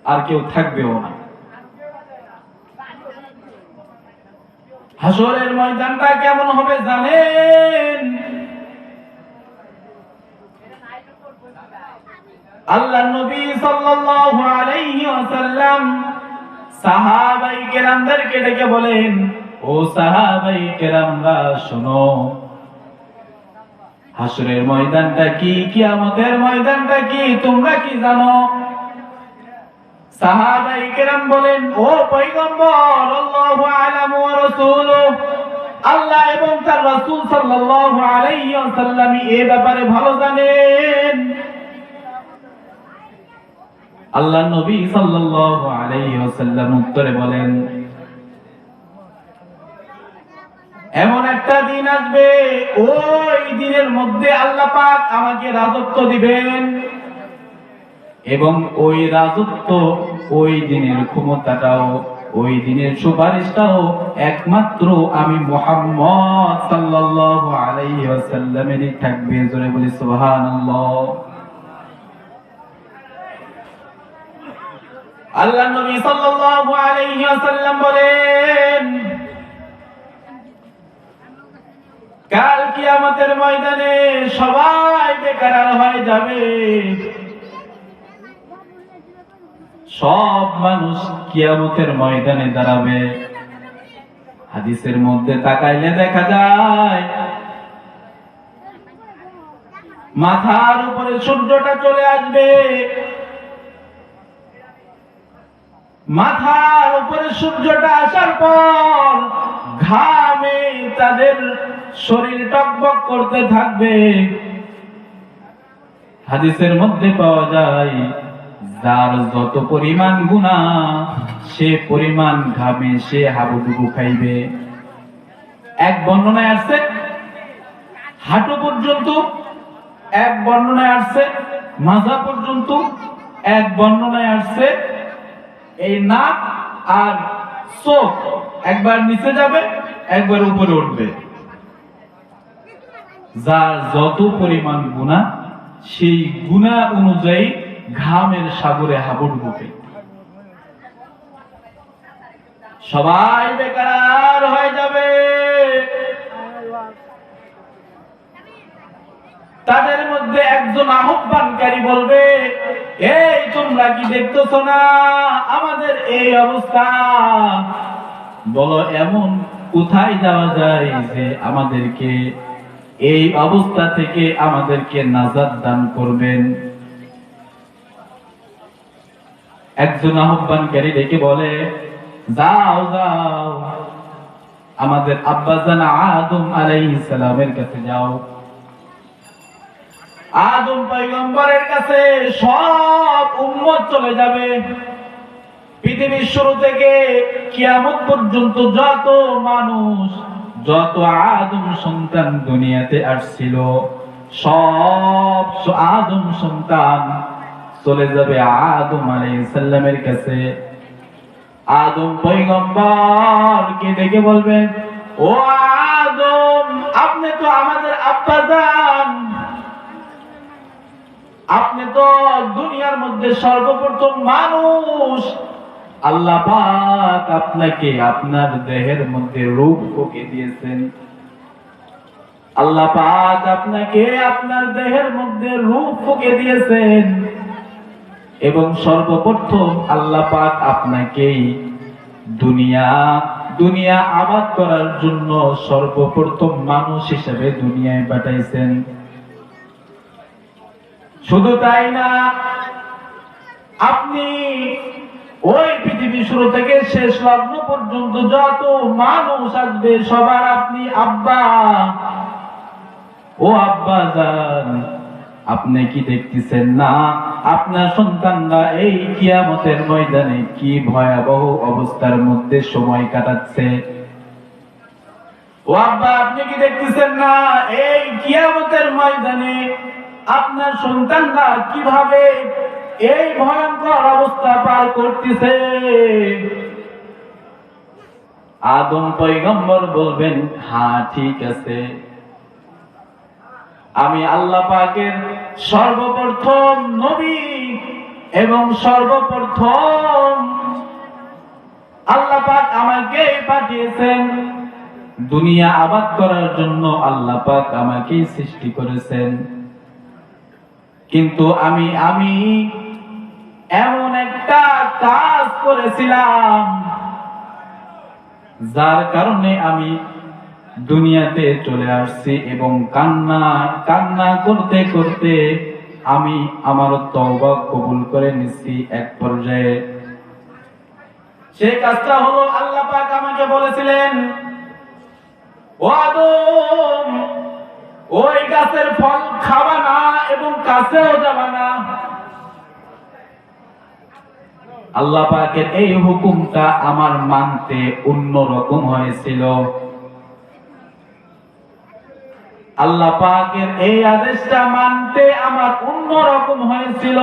আর কেউ থাকবেও না। হাসরের ময়দানটা কেমন হবে জানেন? আল্লাহর নবী সাল্লাল্লাহু আলাইহি ওয়াসাল্লাম সাহাবায়ে কেরামদেরকে ডেকে বলেন, ও সাহাবায়ে কেরামরা শোনো, হাসরের ময়দানটা কি, কিয়ামতের ময়দানটা কি তোমরা কি জানো? সাহাবায়ে কেরাম বলেন, ও পয়গম্বর, আল্লাহু আ'লামু ওয়া রাসূলুহু, আল্লাহ এবং তার রাসূল সাল্লাল্লাহু আলাইহি ওয়াসাল্লাম এই ব্যাপারে ভালো জানেন। আল্লাহ নবী সাল্লাল্লাহু আলাইহি ওয়াসাল্লাম উত্তরে বলেন, এমন একটা দিন আসবে, ওই দিনের মধ্যে আল্লাহ পাক আমাকে রাজত্ব দিবেন এবং ওই রাজত্ব, ওই দিনের ক্ষমতাটাও, ওই দিনের সুপারিশটাও একমাত্র আমি মুহাম্মদ সাল্লাল্লাহু আলাইহি ওয়াসাল্লামেরই থাকবে। জোরে বলি সুবহানাল্লাহ। আল্লাহ নবী সাল্লাল্লাহু আলাইহি ওয়াসাল্লাম বলেন, কাল কিয়ামতের ময়দানে সবাই বেকার হয়ে যাবে। সব মানুষ কিয়ামতের ময়দানে দাঁড়াবে। হাদিসের মধ্যে তাকাইলে দেখা যায় মাথার উপরে সূর্যটা চলে আসবে। মাথার উপরে সূর্যটা আসার পর ঘামে তাদের শরীর টকবক করতে থাকবে। হাদিসের মধ্যে পাওয়া যায়, যার যত পরিমাণ গুনাহ সে পরিমাণ ঘামে সে হাবুডুবু খাইবে। এক বর্ণনায় আসছে হাঁটু পর্যন্ত, এক বর্ণনায় আসছে মাজা পর্যন্ত, এক বর্ণনায় আসছে এই নাক আর চোখ একবার নিচে যাবে, একবার উপরে উঠবে। যার যত পরিমাণ গুনাহ সেই গুনাহ অনুযায়ী ঘামের সাগরে হাবুডুবু খাইবে। সবাই বেকার হয়ে যাবে। তাদের মধ্যে একজন আহ্বানকারী বলবে, এই তোমরা কি দেখতেছ না আমাদের এই অবস্থা? বলো এমন কোথায় যাওয়া যায় যে আমাদেরকে এই অবস্থা থেকে আমাদেরকে নাজাত দান করবেন? একজন আহ্বানকারী ডেকে বলে, যাও যাও আমাদের আব্বাজান আদম আলাইহিস সালামের কাছে যাও। আদম পয়গম্বরের কাছে সব উম্মত চলে যাবে। পৃথিবীর শুরু থেকে কিয়ামত পর্যন্ত যত মানুষ, যত আদম সন্তান দুনিয়াতে আসছিল, সব আদম সন্তান চলে যাবে আদম আলাইহিস সালামের কাছে। আদম পয়গম্বরকে ডেকে বলবেন, ও আদম, আপনি তো আমাদের আব্বাজান, আপনি তো দুনিয়ার মধ্যে সর্বপ্রথম মানুষ। আল্লাহ পাক আপনাকে আপনার দেহের মধ্যে রূহ ফুঁকে দিয়েছেন। আল্লাহ পাক আপনাকে আপনার দেহের মধ্যে রূহ ফুঁকে দিয়েছেন এবং সর্বপ্রথম আল্লাহ পাক আপনাকেই দুনিয়া আবাদ করার জন্য সর্বপ্রথম মানুষ হিসেবে দুনিয়ায় পাঠাইছেন। শুধু তাই না, আপনি ওই পৃথিবী শুরু থেকে শেষ লগ্ন পর্যন্ত যত মানুষ আসবে সবার আপনি আব্বা। ও আব্বা জান, আপনি কি দেখতেছেন না আপনার সন্তানরা এই কিয়ামতের ময়দানে কি ভয়াবহ অবস্থার মধ্যে সময় কাটাচ্ছে? ও আব্বা, আপনি কি দেখতেছেন না এই কিয়ামতের ময়দানে আপনার সন্তানরা কিভাবে এই ভয়ঙ্কর অবস্থা পার করতেছে? আদম পয়গম্বর বলবেন, হ্যাঁ ঠিক আছে, আমি আল্লাহ পাকের সর্বপ্রথম নবী, এবং সর্বপ্রথম আল্লাহ পাক আমাকে পাঠিয়েছেন দুনিয়া আবাদ করার জন্য। আল্লাহ পাক আমাকে সৃষ্টি করেছেন, কিন্তু আমি এমন একটা কাজ করেছিলাম যার কারণে আমি দুনিয়াতে চলে আসছি, এবং কান্না করতে করতে আমি আমার তওবা কবুল করে নিচ্ছি। এক পর্যায়ে সেই কাজটা হলো, আল্লাহ পাক আমাকে বলেছিলেন, ও আদম, ওই গাছের ফল খাবা না এবং কাছেও যাবা না। আল্লাহ পাকের এই হুকুমটা আমার মানতে অন্যরকম হয়েছিল। আল্লাহ পাকের এই আদেশটা মানতে আমার অন্যরকম হয়েছিল।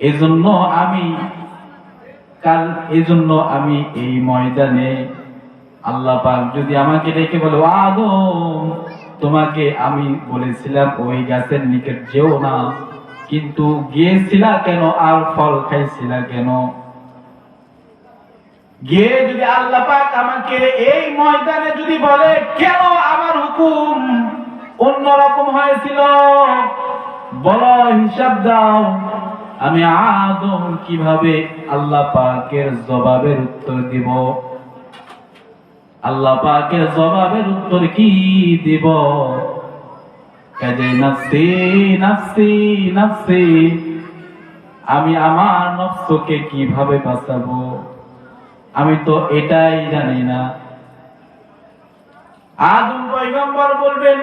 এজন্য আমি এই ময়দানে আল্লাহ পাক যদি আমাকে ডেকে বলে, আদম, তোমাকে আমি বলেছিলাম ওই গাছের নিকট যেও না, কিন্তু গিয়েছিলা কেন আর ফল খাইছিলা কেন? গিয়ে যদি আল্লাহ পাক আমাকে এই ময়দানে যদি বলে, কেন আমার হুকুম অন্যরকম হয়েছিল, বলো, হিসাব দাও, আমি আদম কিভাবে আল্লাহ পাকের জবাবের উত্তর দিব? আল্লাহ পাকের জবাবের উত্তর কি দিব? কাজে নফসি নফসি নফসি, আমি আমার নফসকে কিভাবে বাঁচাবো? আমি তো এটাই জানি না। আদম পয়গম্বর বলবেন,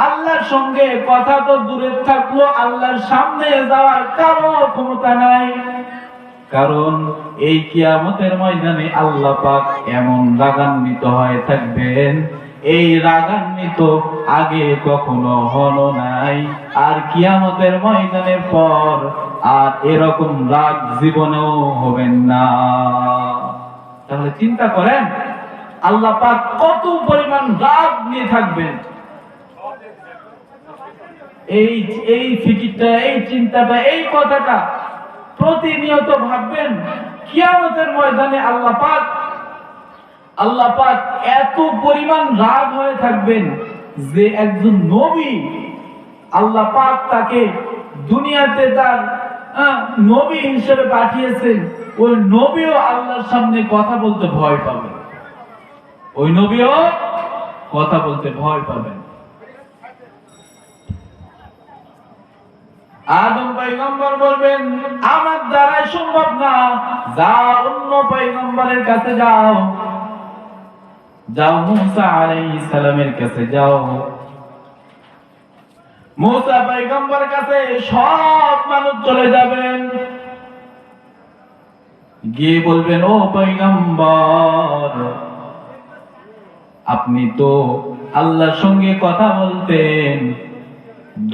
আল্লাহর সঙ্গে কথা তো দূরে থাকলো, আল্লাহর সামনে যাওয়ার কারো ক্ষমতা নাই। কারণ এই কিয়ামতের ময়দানে আল্লাহ পাক এমন রাগান্বিত হয়ে থাকবেন, এই রাগান্বিত আগে কখনো হলো নাই, আর কিয়ামতের ময়দানের পর আর এরকম রাগ জীবনেও হবেন না। তাহলে চিন্তা করেন আল্লাহ পাক কত পরিমাণ রাগ নিয়ে থাকবেন। এই ফিকিরটা, এই চিন্তাটা, এই কথাটা প্রতিনিয়ত ভাববেন। কিয়ামতের ময়দানে আল্লাহ পাক এত পরিমাণ রাগ হয়ে থাকবেন যে একজন নবী, আল্লাহ পাক তাকে দুনিয়াতে তার নবী হিসেবে পাঠিয়েছেন, ওই নবীও আল্লাহর সামনে কথা বলতে ভয় পাবেন। ওই নবীও কথা বলতে ভয় পাবেন। আদম পয়গম্বর বলবেন, আমার দ্বারাই সম্ভব না, যাও অন্য পয়গম্বরের কাছে যাও, মুসা আলাইহিস সালামের কাছে যাও। মুসা পয়গম্বরের কাছে সব মানুষ চলে যাবেন, গিয়ে বলবেন, ও পয়গম্বর, আপনি তো আল্লাহর সঙ্গে কথা বলতেন,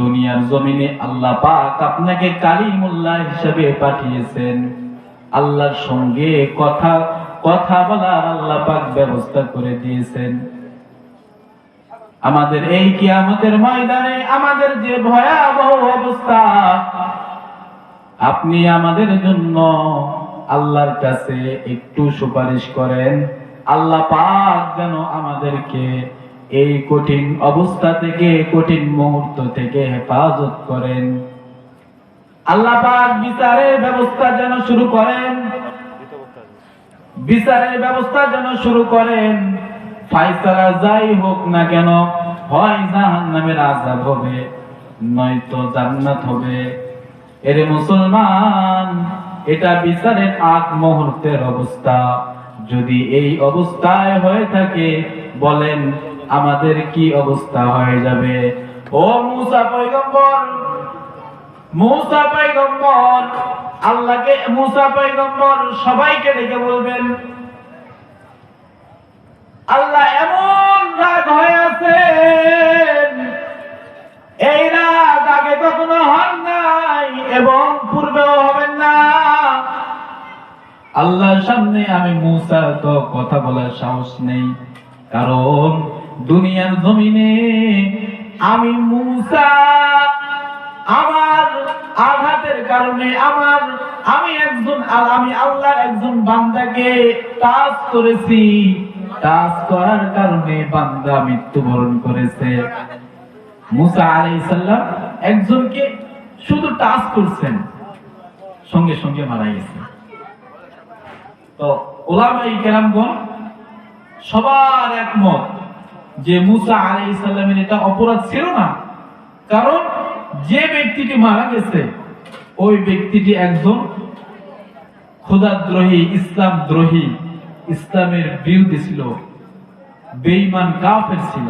দুনিয়ার জমিনে আল্লাহ পাক আপনাকে কালিমুল্লাহ হিসেবে পাঠিয়েছেন, আল্লাহর সঙ্গে কথা বলার আল্লাহ পাক ব্যবস্থা করে দিয়েছেন। আমাদের এই কিয়ামতের ময়দানে আমাদের যে ভয়াবহ অবস্থা, আপনি আমাদের জন্য আল্লাহর কাছে একটু সুপারিশ করেন, আল্লাহ পাক যেন আমাদেরকে এই কঠিন অবস্থা থেকে, কঠিন মুহূর্ত থেকে হেফাজত করেন। আল্লাহ পাক বিচারের ব্যবস্থা যেন শুরু করেন, ফায়সালা যাই হোক না কেন, হয় জাহান্নামের আযাব হবে, নয়তো জান্নাত হবে। এরে মুসলমান, এটা বিচারের আগ মুহূর্তের অবস্থা। যদি এই অবস্থায় হয়ে থাকে, বলেন আমাদের কি অবস্থা হয়ে যাবে? ও মুসা পয়গম্বর আল্লাহকে, মুসা পয়গম্বর সবাইকে ডেকে বলবেন, আল্লাহ এমন রাগ হয়ে আছেন, এই রাগ আগে কখনো হন নাই এবং পূর্বেও হবেন না। আল্লাহর সামনে আমি মুসা তো কথা বলার সাহস নেই, কারণ দুনিয়ার জমিনে আমি মুসা আমার আঘাতের কারণে আমি আল্লাহর একজন বান্দাকে টাচ করেছি, টাচ করার কারণে বান্দা মৃত্যুবরণ করেছে। মুসা আলাইহিস সালাম একজনকে শুধু টাচ করছেন, সঙ্গে সঙ্গে মারা গেছে। তো উলামায়ে কেরামগণ সবার একমত যে মুসা আলাইহিস সালামের এটা অপরাধ ছিল না, কারণ যে ব্যক্তিটি মারা গেছে ওই ব্যক্তিটি একজন খোদাদ্রোহী, ইসলাম দ্রোহী, ইসলামের বিরোধী ছিল, বেঈমান কাফের ছিল,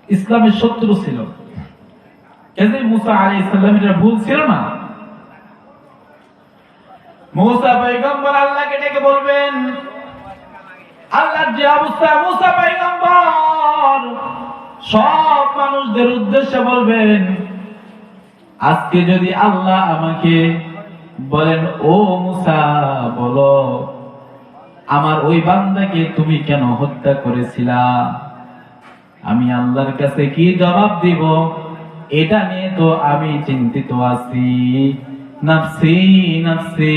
ইসলামের শত্রু ছিল। এজন্য মুসা আলাইহিস সালামের এটা ভুল ছিল না। মুসা পয়গম্বর আল্লাহকে ডেকে বলবেন, আল্লাহর যে অবস্থা, মুসা পয়গম্বর সব মানুষদের উদ্দেশ্যে বলবেন, আজকে যদি আল্লাহ আমাকে বলেন, ও মুসা বলো আমার ওই বান্দাকে তুমি কেন হত্যা করেছিলা, আমি আল্লাহর কাছে কি জবাব দিব এটা নিয়ে তো আমি চিন্তিত আছি। নাফসি নাফসি